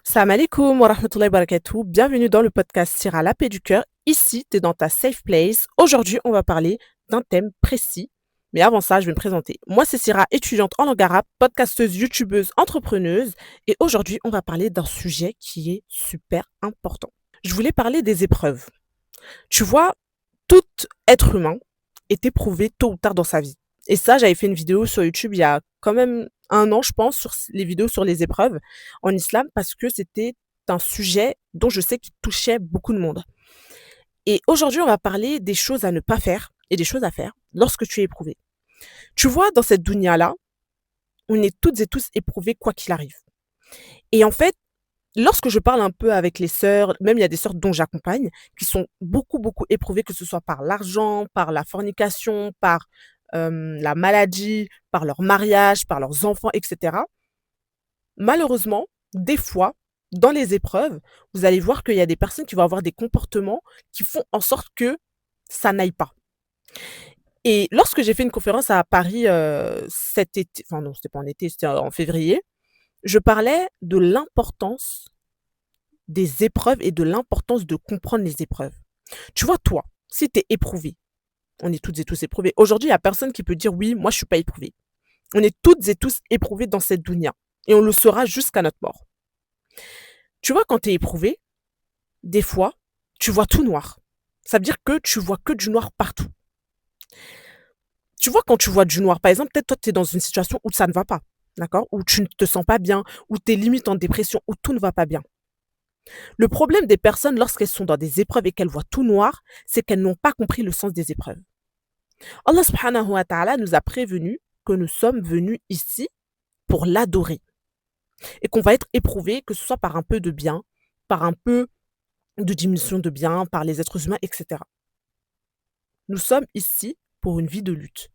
Salam alaikum wa rahmatullahi wa barakatuh. Bienvenue dans le podcast Sira la paix du cœur. Ici, tu es dans ta safe place. Aujourd'hui, on va parler d'un thème précis. Mais avant ça, je vais me présenter. Moi, c'est Sira, étudiante en langue arabe, podcasteuse, youtubeuse, entrepreneuse. Et aujourd'hui, on va parler d'un sujet qui est super important. Je voulais parler des épreuves. Tu vois, tout être humain est éprouvé tôt ou tard dans sa vie. Et ça, j'avais fait une vidéo sur YouTube il y a quand même un an, je pense, sur les vidéos sur les épreuves en islam, parce que c'était un sujet dont je sais qu'il touchait beaucoup de monde. Et aujourd'hui, on va parler des choses à ne pas faire et des choses à faire lorsque tu es éprouvé. Tu vois, dans cette dunya-là, on est toutes et tous éprouvés quoi qu'il arrive. Et en fait, lorsque je parle un peu avec les sœurs, même il y a des sœurs dont j'accompagne, qui sont beaucoup, beaucoup éprouvées, que ce soit par l'argent, par la fornication, par la maladie, par leur mariage, par leurs enfants, etc. Malheureusement, des fois, dans les épreuves, vous allez voir qu'il y a des personnes qui vont avoir des comportements qui font en sorte que ça n'aille pas. Et lorsque j'ai fait une conférence à Paris cet été, enfin non, c'était pas en été, c'était en février, je parlais de l'importance des épreuves et de l'importance de comprendre les épreuves. Tu vois, toi, si tu es éprouvé, on est toutes et tous éprouvés. Aujourd'hui, il n'y a personne qui peut dire oui, moi je suis pas éprouvé. On est toutes et tous éprouvés dans cette dunya. Et on le sera jusqu'à notre mort. Tu vois, quand tu es éprouvé, des fois, tu vois tout noir. Ça veut dire que tu vois que du noir partout. Tu vois, quand tu vois du noir, par exemple, peut-être toi, tu es dans une situation où ça ne va pas, d'accord? Où tu ne te sens pas bien, où tu es limite en dépression, où tout ne va pas bien. Le problème des personnes lorsqu'elles sont dans des épreuves et qu'elles voient tout noir, c'est qu'elles n'ont pas compris le sens des épreuves. Allah subhanahu wa ta'ala nous a prévenu que nous sommes venus ici pour l'adorer et qu'on va être éprouvé, que ce soit par un peu de bien, par un peu de diminution de bien, par les êtres humains, etc. Nous sommes ici pour une vie de lutte.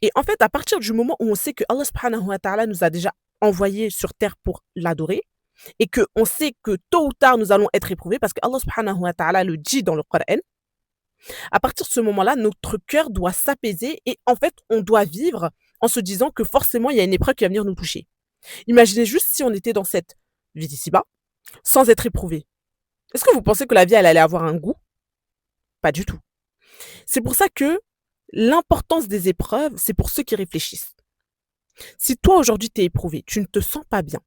Et en fait, à partir du moment où on sait que Allah subhanahu wa ta'ala nous a déjà envoyés sur terre pour l'adorer, et qu'on sait que tôt ou tard nous allons être éprouvés, parce que Allah subhanahu wa ta'ala le dit dans le Coran, à partir de ce moment-là, notre cœur doit s'apaiser et en fait, on doit vivre en se disant que forcément, il y a une épreuve qui va venir nous toucher. Imaginez juste si on était dans cette vie d'ici-bas, sans être éprouvé. Est-ce que vous pensez que la vie, elle allait avoir un goût? Pas du tout. C'est pour ça que l'importance des épreuves, c'est pour ceux qui réfléchissent. Si toi, aujourd'hui, tu es éprouvé, tu ne te sens pas bien.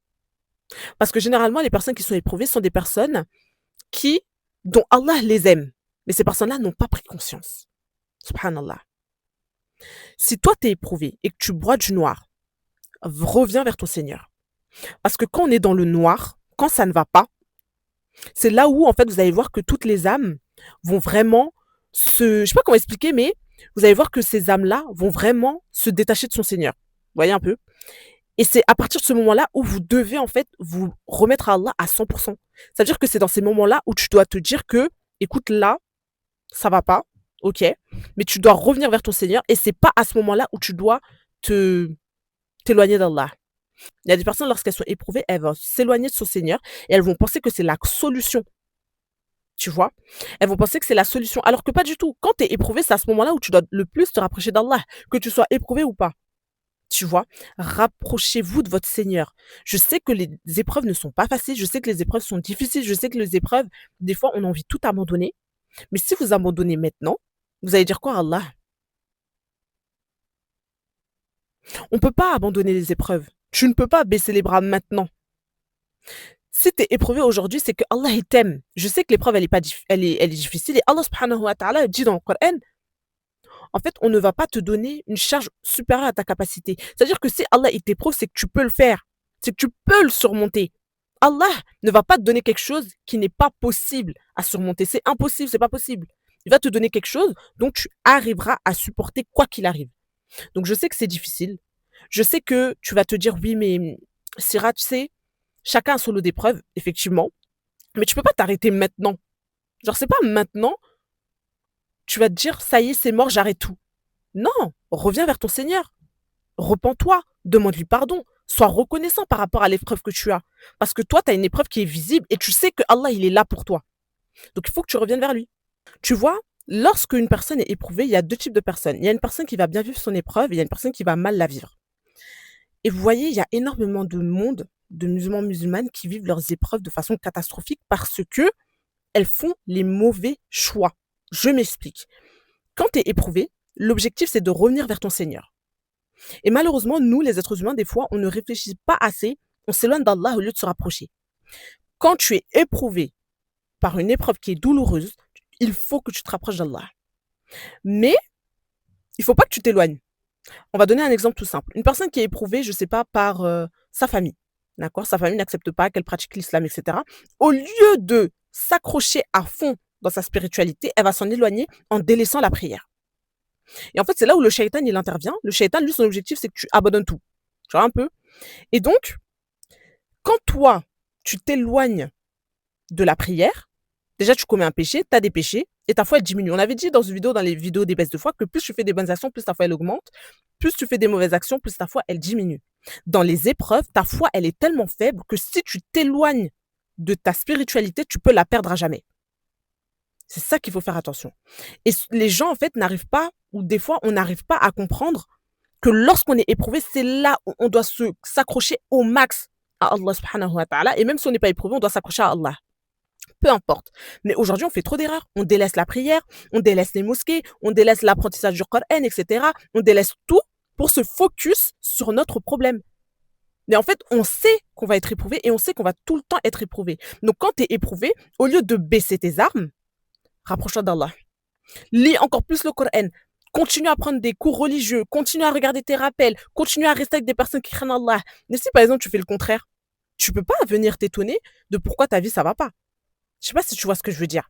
Parce que généralement, les personnes qui sont éprouvées sont des personnes dont Allah les aime. Mais ces personnes-là n'ont pas pris conscience. Subhanallah. Si toi, tu es éprouvé et que tu bois du noir, reviens vers ton Seigneur. Parce que quand on est dans le noir, quand ça ne va pas, c'est là où, en fait, vous allez voir que toutes les âmes vont vraiment je sais pas comment expliquer, mais vous allez voir que ces âmes-là vont vraiment se détacher de son Seigneur. Vous voyez un peu? Et c'est à partir de ce moment-là où vous devez, en fait, vous remettre à Allah à 100%. Ça veut dire que c'est dans ces moments-là où tu dois te dire que, écoute, là, ça va pas, ok, mais tu dois revenir vers ton Seigneur et c'est pas à ce moment-là où tu dois te t'éloigner d'Allah. Il y a des personnes, lorsqu'elles sont éprouvées, elles vont s'éloigner de son Seigneur et elles vont penser que c'est la solution. Tu vois? Elles vont penser que c'est la solution. Alors que pas du tout. Quand tu es éprouvé, c'est à ce moment-là où tu dois le plus te rapprocher d'Allah, que tu sois éprouvé ou pas. Tu vois? Rapprochez-vous de votre Seigneur. Je sais que les épreuves ne sont pas faciles, je sais que les épreuves sont difficiles, je sais que les épreuves, des fois, on a envie de tout abandonner. Mais si vous abandonnez maintenant, vous allez dire quoi à Allah? On ne peut pas abandonner les épreuves. Tu ne peux pas baisser les bras maintenant. Si tu es éprouvé aujourd'hui, c'est que Allah il t'aime. Je sais que l'épreuve, elle est difficile. Et Allah subhanahu wa ta'ala dit dans le Coran, en fait, on ne va pas te donner une charge supérieure à ta capacité. C'est-à-dire que si Allah il t'éprouve, c'est que tu peux le faire. C'est que tu peux le surmonter. Allah ne va pas te donner quelque chose qui n'est pas possible à surmonter. C'est impossible, c'est pas possible. Il va te donner quelque chose dont tu arriveras à supporter quoi qu'il arrive. Donc je sais que c'est difficile. Je sais que tu vas te dire oui, mais Syrah, tu sais, chacun a son lot d'épreuves, effectivement. Mais tu peux pas t'arrêter maintenant. Genre, c'est pas maintenant, tu vas te dire, ça y est, c'est mort, j'arrête tout. Non, reviens vers ton Seigneur. Repens-toi, demande-lui pardon. Sois reconnaissant par rapport à l'épreuve que tu as. Parce que toi, tu as une épreuve qui est visible et tu sais que Allah, il est là pour toi. Donc, il faut que tu reviennes vers lui. Tu vois, lorsque une personne est éprouvée, il y a deux types de personnes. Il y a une personne qui va bien vivre son épreuve et il y a une personne qui va mal la vivre. Et vous voyez, il y a énormément de monde de musulmans, musulmanes qui vivent leurs épreuves de façon catastrophique parce qu'elles font les mauvais choix. Je m'explique. Quand tu es éprouvé, l'objectif, c'est de revenir vers ton Seigneur. Et malheureusement, nous, les êtres humains, des fois, on ne réfléchit pas assez, on s'éloigne d'Allah au lieu de se rapprocher. Quand tu es éprouvé par une épreuve qui est douloureuse, il faut que tu te rapproches d'Allah. Mais il ne faut pas que tu t'éloignes. On va donner un exemple tout simple. Une personne qui est éprouvée, je ne sais pas, par sa famille. D'accord? Sa famille n'accepte pas qu'elle pratique l'islam, etc. Au lieu de s'accrocher à fond dans sa spiritualité, elle va s'en éloigner en délaissant la prière. Et en fait, c'est là où le shaitan, il intervient. Le shaitan, lui, son objectif, c'est que tu abandonnes tout. Tu vois un peu? Et donc, quand toi, tu t'éloignes de la prière, déjà, tu commets un péché, tu as des péchés, et ta foi, elle diminue. On avait dit dans une vidéo, dans les vidéos des baisses de foi, que plus tu fais des bonnes actions, plus ta foi, elle augmente. Plus tu fais des mauvaises actions, plus ta foi, elle diminue. Dans les épreuves, ta foi, elle est tellement faible que si tu t'éloignes de ta spiritualité, tu peux la perdre à jamais. C'est ça qu'il faut faire attention. Et les gens, en fait, n'arrivent pas, ou des fois, on n'arrive pas à comprendre que lorsqu'on est éprouvé, c'est là où on doit s'accrocher au max à Allah subhanahu wa ta'ala. Et même si on n'est pas éprouvé, on doit s'accrocher à Allah. Peu importe. Mais aujourd'hui, on fait trop d'erreurs. On délaisse la prière, on délaisse les mosquées, on délaisse l'apprentissage du Coran, etc. On délaisse tout pour se focus sur notre problème. Mais en fait, on sait qu'on va être éprouvé et on sait qu'on va tout le temps être éprouvé. Donc, quand tu es éprouvé, au lieu de baisser tes armes, rapproche-toi d'Allah. Lis encore plus le Coran. Continue à prendre des cours religieux. Continue à regarder tes rappels. Continue à rester avec des personnes qui craignent Allah. Mais si, par exemple, tu fais le contraire, tu peux pas venir t'étonner de pourquoi ta vie, ça va pas. Je sais pas si tu vois ce que je veux dire.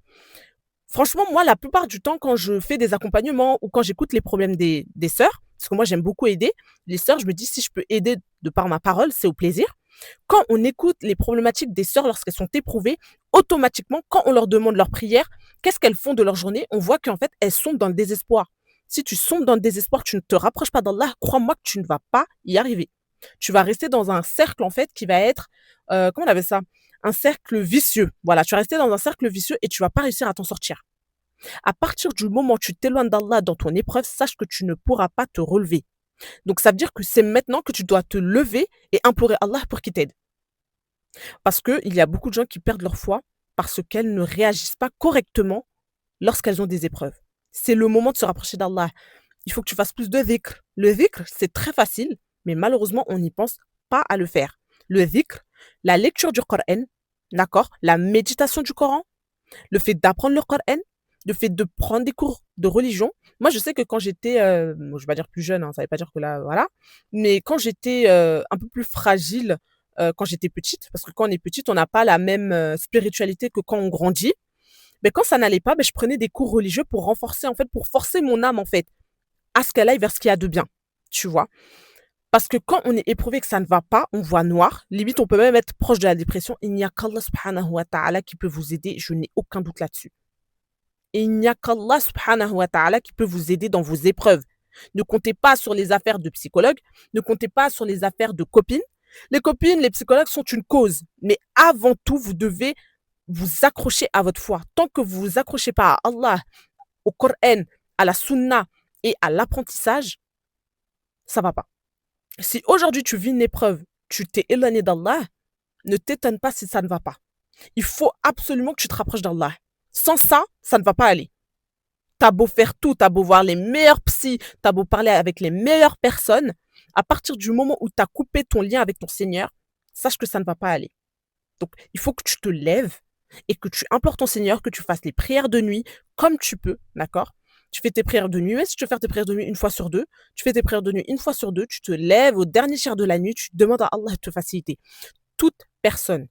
Franchement, moi, la plupart du temps, quand je fais des accompagnements ou quand j'écoute les problèmes des sœurs, parce que moi, j'aime beaucoup aider, les sœurs, je me dis, si je peux aider de par ma parole, c'est au plaisir. Quand on écoute les problématiques des sœurs lorsqu'elles sont éprouvées, automatiquement, quand on leur demande leur prière, qu'est-ce qu'elles font de leur journée, on voit qu'en fait, elles sont dans le désespoir. Si tu sombres dans le désespoir, tu ne te rapproches pas d'Allah, crois-moi que tu ne vas pas y arriver. Tu vas rester dans un cercle, en fait, qui va être, comment on appelle ça? Un cercle vicieux. Voilà, tu vas rester dans un cercle vicieux et tu vas pas réussir à t'en sortir. À partir du moment où tu t'éloignes d'Allah dans ton épreuve, sache que tu ne pourras pas te relever. Donc ça veut dire que c'est maintenant que tu dois te lever et implorer Allah pour qu'il t'aide. Parce qu'il y a beaucoup de gens qui perdent leur foi parce qu'elles ne réagissent pas correctement lorsqu'elles ont des épreuves. C'est le moment de se rapprocher d'Allah. Il faut que tu fasses plus de dhikr. Le dhikr, c'est très facile, mais malheureusement, on n'y pense pas à le faire. Le dhikr, la lecture du Coran, d'accord, la méditation du Coran, le fait d'apprendre le Coran, le fait de prendre des cours de religion. Moi, je sais que quand j'étais, je vais pas dire plus jeune, hein, ça veut pas dire que là, voilà, mais quand j'étais un peu plus fragile, quand j'étais petite, parce que quand on est petite, on n'a pas la même spiritualité que quand on grandit. Mais quand ça n'allait pas, je prenais des cours religieux pour renforcer, en fait, pour forcer mon âme, en fait, à ce qu'elle aille vers ce qu'il y a de bien, tu vois. Parce que quand on est éprouvé que ça ne va pas, on voit noir. Limite, on peut même être proche de la dépression. Il n'y a qu'Allah subhanahu wa ta'ala qui peut vous aider. Je n'ai aucun doute là-dessus. Et il n'y a qu'Allah subhanahu wa ta'ala qui peut vous aider dans vos épreuves. Ne comptez pas sur les affaires de psychologues. Ne comptez pas sur les affaires de copines. Les copines, les psychologues sont une cause. Mais avant tout, vous devez vous accrocher à votre foi. Tant que vous vous accrochez pas à Allah, au Coran, à la Sunna et à l'apprentissage, ça va pas. Si aujourd'hui tu vis une épreuve, tu t'es éloigné d'Allah, ne t'étonne pas si ça ne va pas. Il faut absolument que tu te rapproches d'Allah. Sans ça, ça ne va pas aller. T'as beau faire tout, t'as beau voir les meilleurs psys, t'as beau parler avec les meilleures personnes, à partir du moment où t'as coupé ton lien avec ton Seigneur, sache que ça ne va pas aller. Donc, il faut que tu te lèves et que tu implores ton Seigneur, que tu fasses les prières de nuit comme tu peux, d'accord? Tu fais tes prières de nuit, même si tu veux faire tes prières de nuit une fois sur deux, tu fais tes prières de nuit une fois sur deux, tu te lèves au dernier tiers de la nuit, tu demandes à Allah de te faciliter. Toute personne,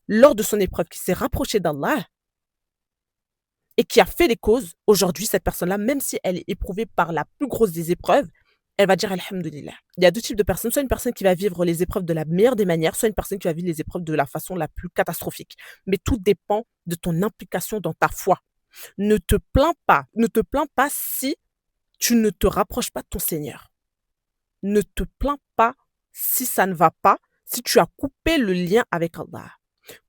lors de son épreuve, qui s'est rapprochée d'Allah et qui a fait les causes, aujourd'hui, cette personne-là, même si elle est éprouvée par la plus grosse des épreuves, elle va dire Alhamdulillah. Il y a deux types de personnes, soit une personne qui va vivre les épreuves de la meilleure des manières, soit une personne qui va vivre les épreuves de la façon la plus catastrophique. Mais tout dépend de ton implication dans ta foi. Ne te plains pas si tu ne te rapproches pas de ton Seigneur. Ne te plains pas si ça ne va pas, si tu as coupé le lien avec Allah.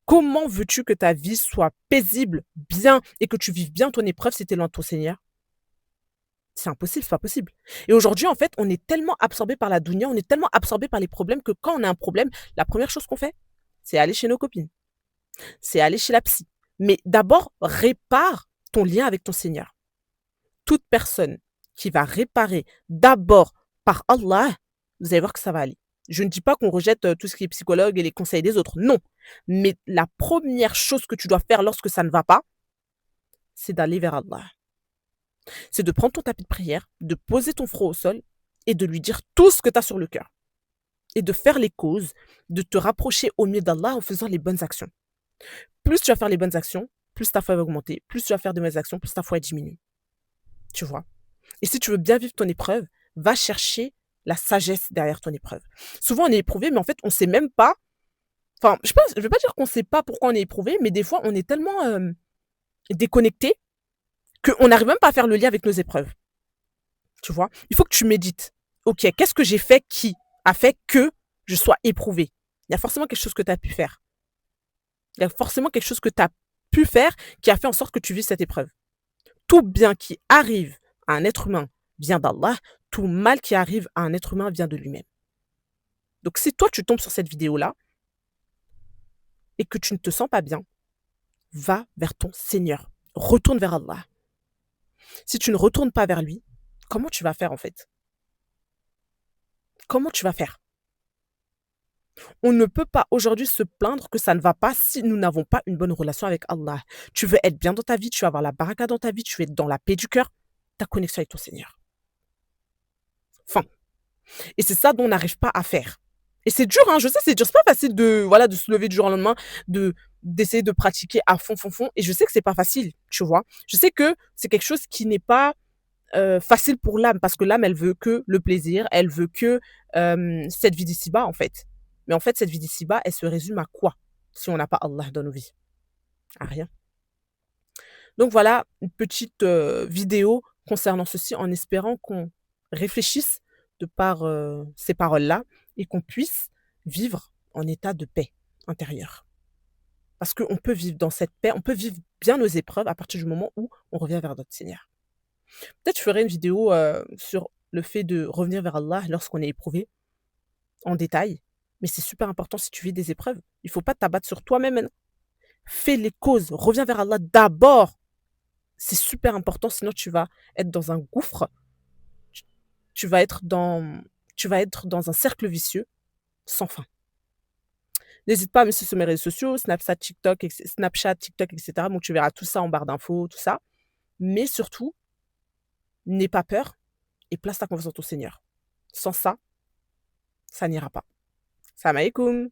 Comment veux-tu que ta vie soit paisible, bien, et que tu vives bien ton épreuve si tu es loin de ton Seigneur? C'est impossible, c'est pas possible. Et aujourd'hui, en fait, on est tellement absorbé par la dunya, on est tellement absorbé par les problèmes que quand on a un problème, la première chose qu'on fait, c'est aller chez nos copines, c'est aller chez la psy. Mais d'abord, répare ton lien avec ton Seigneur. Toute personne qui va réparer d'abord par Allah, vous allez voir que ça va aller. Je ne dis pas qu'on rejette tout ce qui est psychologue et les conseils des autres, non. Mais la première chose que tu dois faire lorsque ça ne va pas, c'est d'aller vers Allah. C'est de prendre ton tapis de prière, de poser ton front au sol et de lui dire tout ce que tu as sur le cœur. Et de faire les causes, de te rapprocher au mieux d'Allah en faisant les bonnes actions. Plus tu vas faire les bonnes actions, plus ta foi va augmenter. Plus tu vas faire de mauvaises actions, plus ta foi diminue. Tu vois? Et si tu veux bien vivre ton épreuve, va chercher la sagesse derrière ton épreuve. Souvent, on est éprouvé, mais en fait, on ne sait même pas. Enfin, je ne veux pas dire qu'on ne sait pas pourquoi on est éprouvé, mais des fois, on est tellement déconnecté qu'on n'arrive même pas à faire le lien avec nos épreuves. Tu vois? Il faut que tu médites. Ok, qu'est-ce que j'ai fait qui a fait que je sois éprouvé? Il y a forcément quelque chose que tu as pu faire. Il y a forcément quelque chose que tu as pu faire qui a fait en sorte que tu vis cette épreuve. Tout bien qui arrive à un être humain vient d'Allah, tout mal qui arrive à un être humain vient de lui-même. Donc si toi tu tombes sur cette vidéo-là et que tu ne te sens pas bien, va vers ton Seigneur. Retourne vers Allah. Si tu ne retournes pas vers lui, comment tu vas faire en fait? Comment tu vas faire? On ne peut pas aujourd'hui se plaindre que ça ne va pas si nous n'avons pas une bonne relation avec Allah. Tu veux être bien dans ta vie, tu veux avoir la baraka dans ta vie, tu veux être dans la paix du cœur, ta connexion avec ton Seigneur. Fin. Et c'est ça dont on n'arrive pas à faire. Et c'est dur, hein, je sais, c'est dur. C'est pas facile de se lever du jour au lendemain, d'essayer de pratiquer à fond, fond, fond. Et je sais que c'est pas facile, tu vois. Je sais que c'est quelque chose qui n'est pas facile pour l'âme, parce que l'âme, elle veut que le plaisir, elle veut que cette vie d'ici-bas, en fait. Mais en fait, cette vie d'ici-bas, elle se résume à quoi si on n'a pas Allah dans nos vies? À rien. Donc voilà, une petite vidéo concernant ceci, en espérant qu'on réfléchisse de par ces paroles-là et qu'on puisse vivre en état de paix intérieure. Parce qu'on peut vivre dans cette paix, on peut vivre bien nos épreuves à partir du moment où on revient vers notre Seigneur. Peut-être je ferai une vidéo sur le fait de revenir vers Allah lorsqu'on est éprouvé, en détail. Mais c'est super important si tu vis des épreuves. Il ne faut pas t'abattre sur toi-même. Hein. Fais les causes, reviens vers Allah d'abord. C'est super important, sinon tu vas être dans un gouffre. Tu tu vas être dans, tu vas être dans un cercle vicieux sans fin. N'hésite pas à me suivre sur mes réseaux sociaux, Snapchat, TikTok, etc. Donc tu verras tout ça en barre d'infos, tout ça. Mais surtout, n'aie pas peur et place ta confiance en ton Seigneur. Sans ça, ça n'ira pas. Salam alaikum.